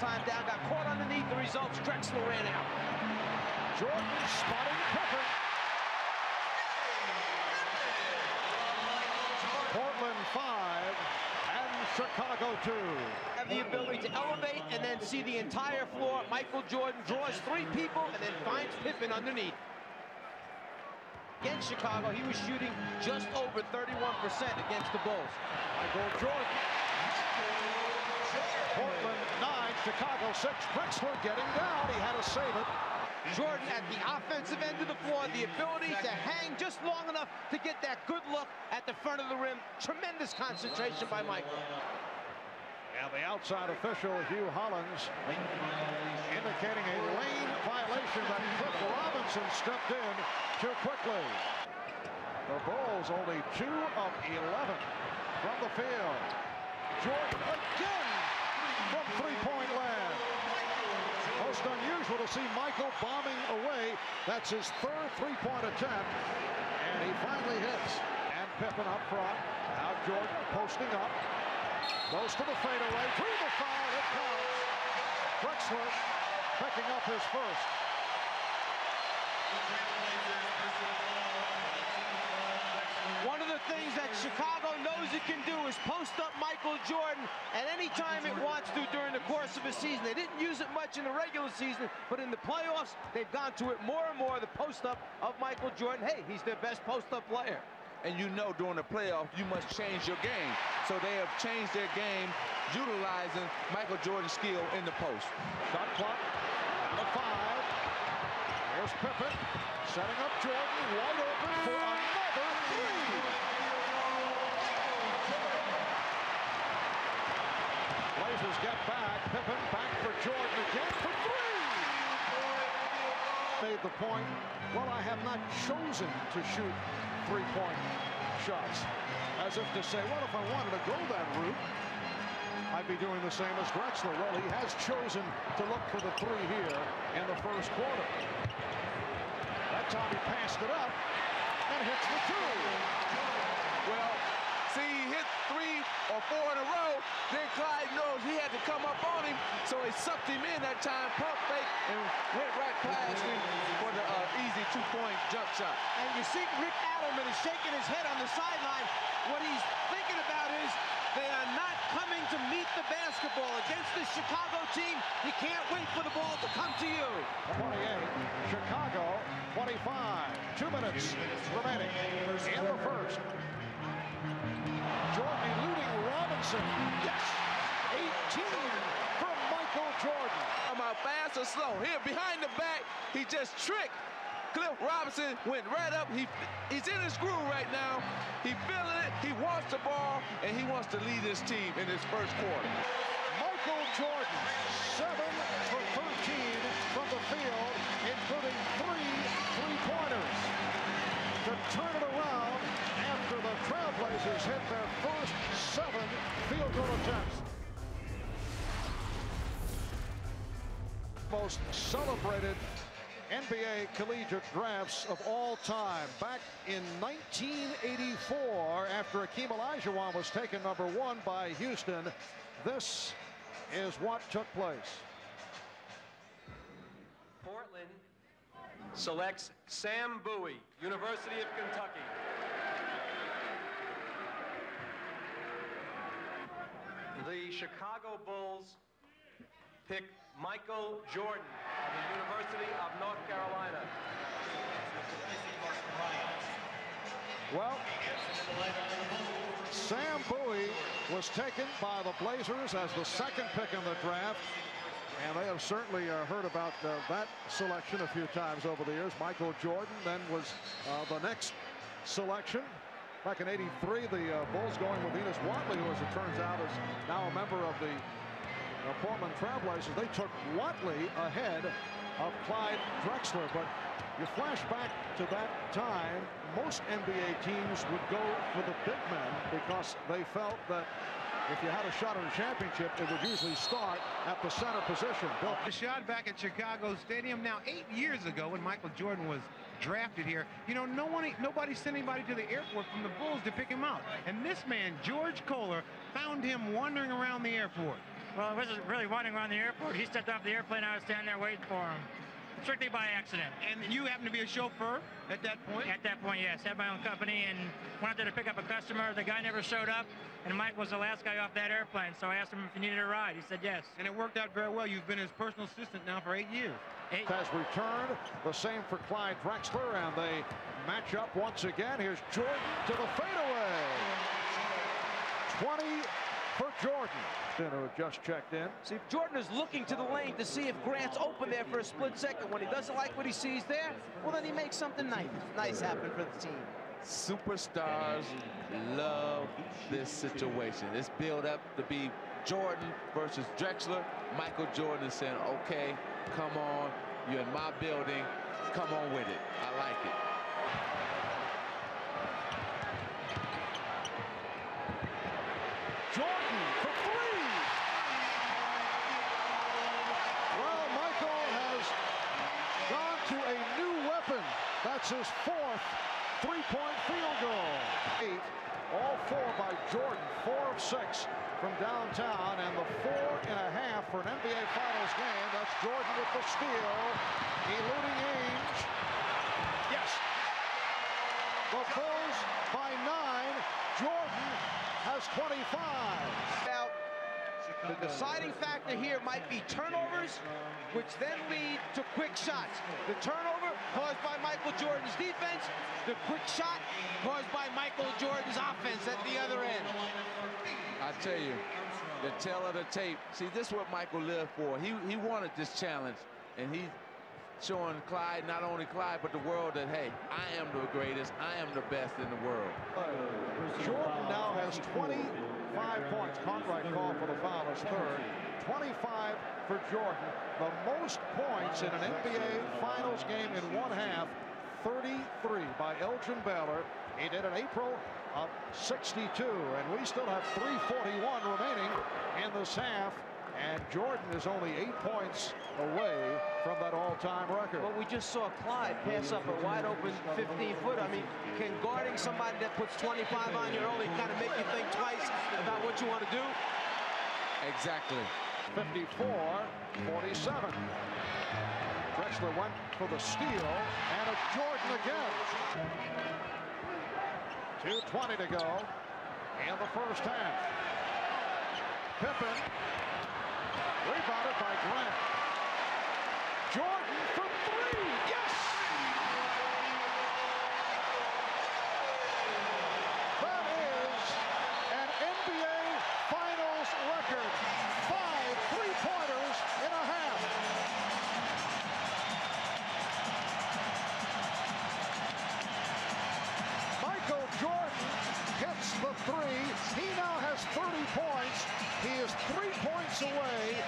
time down, got caught underneath the results. Drexler ran out. Jordan spotting Pippen. Portland 5 and Chicago 2. Have the ability to elevate and then see the entire floor. Michael Jordan draws 3 people and then finds Pippen underneath. Against Chicago, he was shooting just over 31% against the Bulls. Michael Jordan. Portland 9, Chicago 6. Drexler getting down. He had to save it. Jordan at the offensive end of the floor, the ability to hang just long enough to get that good look at the front of the rim. Tremendous concentration by Michael. And the outside official, Hugh Hollins, indicating a lane violation that Cliff Robinson stepped in too quickly. The Bulls only 2 of 11 from the field. Jordan again from three-point land. Most unusual to see Michael bombing away. That's his 3rd three-point attempt. And he finally hits. And Pippen up front. Now Jordan posting up. Goes to the fadeaway. Through the foul. It counts. Drexler picking up his first. One of the things that Chicago knows it can do is post up Michael Jordan at any time it wants to during the course of a season. They didn't use it much in the regular season, but in the playoffs, they've gone to it more and more, the post-up of Michael Jordan. Hey, he's their best post-up player. And you know during the playoffs, you must change your game. So they have changed their game, utilizing Michael Jordan's skill in the post. Shot clock, down to 5. Here's Pippen, setting up Jordan, wide open for another 3. Blazers get back. Pippen back for Jordan again for 3. Made the point, well, I have not chosen to shoot three-point shots. As if to say, well, if I wanted to go that route, I'd be doing the same as Drexler. Well, he has chosen to look for the 3 here in the first quarter. That time he passed it up and hits the 2. Well, see, he hit 3 or 4 in a row. Then Clyde knows he had to come up on him, so he sucked him in that time, pump fake, and went right past him for the easy 2-point jump shot. And you see Rick Adelman is shaking his head on the sideline. What he's thinking about is they are not coming to meet the basketball against this Chicago team. You can't wait for the ball to come to you. 28, Chicago 25. 2 minutes remaining in the first. Jordan eluding Robinson. Yes! 18 from Michael Jordan. I'm out fast or slow. Here behind the back, he just tricked. Cliff Robinson went right up. He's in his groove right now. He feeling it. He wants the ball, and he wants to lead his team in his first quarter. Michael Jordan, 7 for 13 from the field, including 3 three-pointers to turn it around after the Trailblazers hit their first 7 field goal attempts. Most celebrated NBA collegiate drafts of all time. Back in 1984, after Akeem Olajuwon was taken #1 by Houston, this is what took place. Portland selects Sam Bowie, University of Kentucky. The Chicago Bulls pick Michael Jordan of the University of North Carolina. Well, Sam Bowie was taken by the Blazers as the 2nd pick in the draft. And they have certainly heard about that selection a few times over the years. Michael Jordan then was the next selection. Back in '83, the Bulls going with Enos Watley, who, as it turns out, is now a member of the Portland Trailblazers. They took Watley ahead of Clyde Drexler. But you flash back to that time, most NBA teams would go for the big men because they felt that if you had a shot at a championship, it would usually start at the center position. The shot back at Chicago Stadium now 8 years ago when Michael Jordan was drafted here. You know, nobody sent anybody to the airport from the Bulls to pick him out. And this man, George Kohler, found him wandering around the airport. Well, I wasn't really wandering around the airport. He stepped off the airplane. I was standing there waiting for him. Strictly by accident. And you happen to be a chauffeur at that point? At that point, yes. Had my own company and went out there to pick up a customer. The guy never showed up, and Mike was the last guy off that airplane. So I asked him if he needed a ride. He said yes. And it worked out very well. You've been his personal assistant now for 8 years. Has returned. The same for Clyde Drexler, and they match up once again. Here's Jordan to the fadeaway. 20 for Jordan. Who just checked in. See, Jordan is looking to the lane to see if Grant's open there for a split second. When he doesn't like what he sees there, well, then he makes something nice happen for the team. Superstars love this situation. It's built up to be Jordan versus Drexler. Michael Jordan is saying, okay, come on, you're in my building, come on with it. I like it. Jordan for three. Well, Michael has gone to a new weapon. That's his fourth three-point field goal. 8, all 4 by Jordan, 4 of 6 from downtown, and the 4.5 for an NBA Finals game. That's Jordan with the steal, eluding Ainge. Yes. The Bulls by 9. Jordan has 25. Now, the deciding factor here might be turnovers, which then lead to quick shots. The turnover caused by Michael Jordan's defense, the quick shot caused by Michael Jordan's offense at the other end. I tell you, the tail of the tape. See, this is what Michael lived for. He wanted this challenge, and he's showing Clyde, not only Clyde, but the world that, hey, I am the greatest. I am the best in the world. Jordan now has 25 points. Cartwright called for the foul, his third. 25 for Jordan. The most points in an NBA Finals game in one half. 33 by Elgin Baylor. He did in April of 62, and we still have 3:41 remaining in this half. And Jordan is only 8 points away from that all-time record. But we just saw Clyde pass up a wide-open 15-footer. I mean, can guarding somebody that puts 25 on you early kind of make you think twice about what you want to do? Exactly. 54-47. Drexler went for the steal, and it's Jordan again. 2:20 to go in the first half. Pippen. Rebounded by Grant. Jordan for 3. Yes! That is an NBA Finals record. 5 3-pointers in a half. Michael Jordan hits the 3. He now has 30 points. He is 3 points away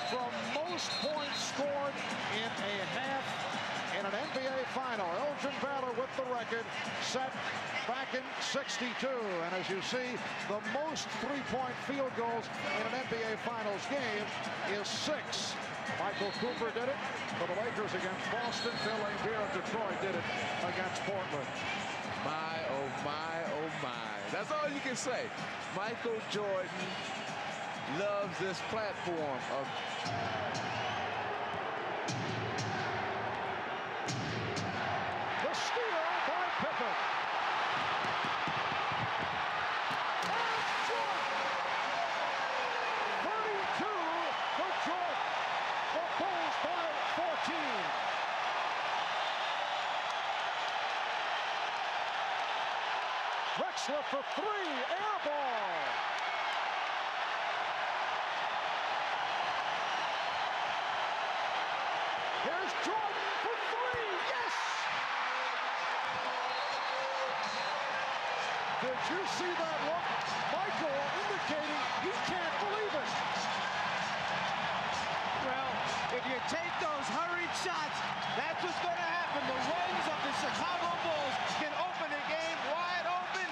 from most points scored in a half in an NBA final. Elgin Baylor with the record set back in 62. And as you see, the most three-point field goals in an NBA Finals game is 6. Michael Cooper did it for the Lakers against Boston. Phil Laimbeer of Detroit did it against Portland. My, oh my, oh my. That's all you can say. Michael Jordan loves this platform of the steal by Pippen. And Jordan. 32 for Jordan. The Bulls by 14. Drexler for 3. Air ball. Here's Jordan for 3. Yes! Did you see that look? Michael indicating he can't believe it. Well, if you take those hurried shots, that's what's going to happen. The runs of the Chicago Bulls can open the game wide open.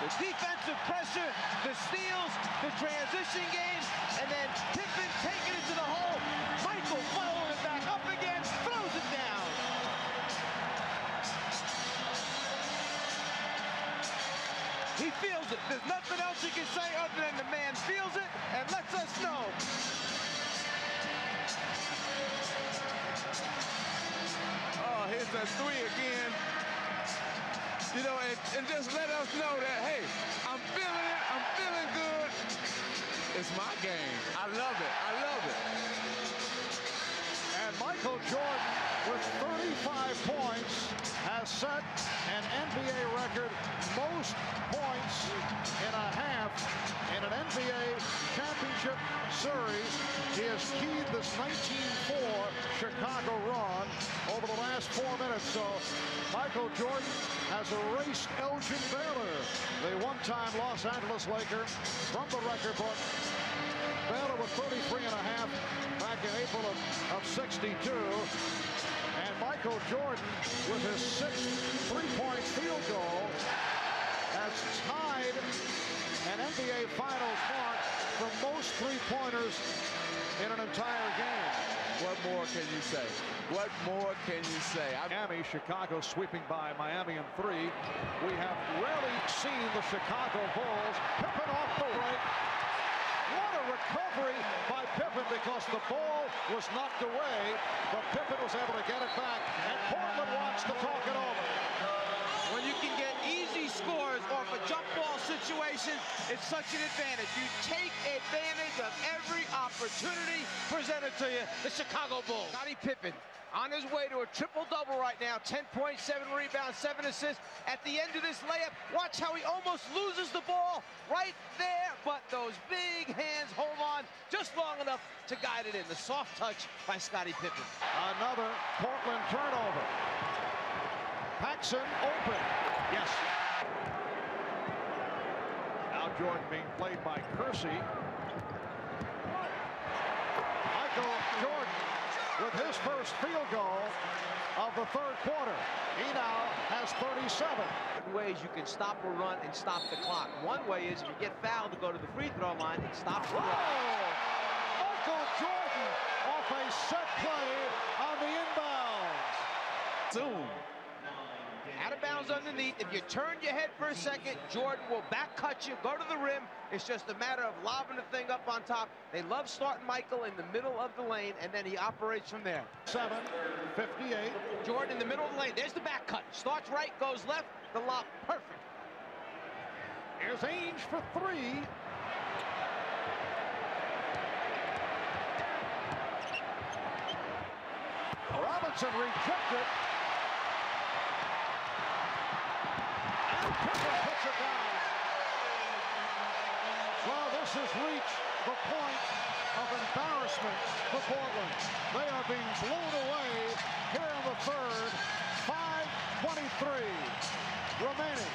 The defensive pressure, the steals, the transition game, and then Pippen taking it to the hole. Michael following it back up again, throws it down. He feels it. There's nothing else he can say other than the man feels it and lets us know. Oh, here's that three again. You know, and just let us know that, hey, I'm feeling it. I'm feeling good. It's my game. I love it. I love it. And Michael Jordan, with 35 points, has set an NBA record most points in a half in an NBA championship series. He has keyed this 19-4 Chicago run over the last 4 minutes. So Michael Jordan has erased Elgin Baylor, the one-time Los Angeles Laker, from the record book. Baylor with 33 and a half back in April of 62. And Michael Jordan, with his 6th three-point field goal, has tied an NBA Finals mark for most three-pointers in an entire game. What more can you say? What more can you say? Miami, Chicago sweeping by Miami in 3. We have rarely seen the Chicago Bulls. Pippen off the break. What a recovery by Pippen, because the ball was knocked away, but Pippen was able to get it back, and Portland wants to talk it over. When you can get easy scores off a jump ball situation, it's such an advantage. You take advantage of every opportunity presented to you. The Chicago Bulls. Scottie Pippen on his way to a triple-double right now. 10.7 rebounds, 7 assists. At the end of this layup, watch how he almost loses the ball right there. But those big hands hold on just long enough to guide it in. The soft touch by Scottie Pippen. Another Portland turnover. Paxson open. Yes. Now Jordan being played by Kersey. Michael Jordan with his first field goal of the third quarter. He now has 37. Ways you can stop a run and stop the clock. One way is if you get fouled to go to the free throw line, it stops the run. Michael Jordan off a set play on the inbounds. Soon. Out of bounds underneath. If you turn your head for a second, Jordan will back cut you, go to the rim. It's just a matter of lobbing the thing up on top. They love starting Michael in the middle of the lane, and then he operates from there. 7:58. Jordan in the middle of the lane. There's the back cut. Starts right, goes left. The lob, perfect. Here's Ainge for 3. Robinson rejected. Pippen puts it down. Well, this has reached the point of embarrassment for Portland. They are being blown away here in the third. 5:23 remaining.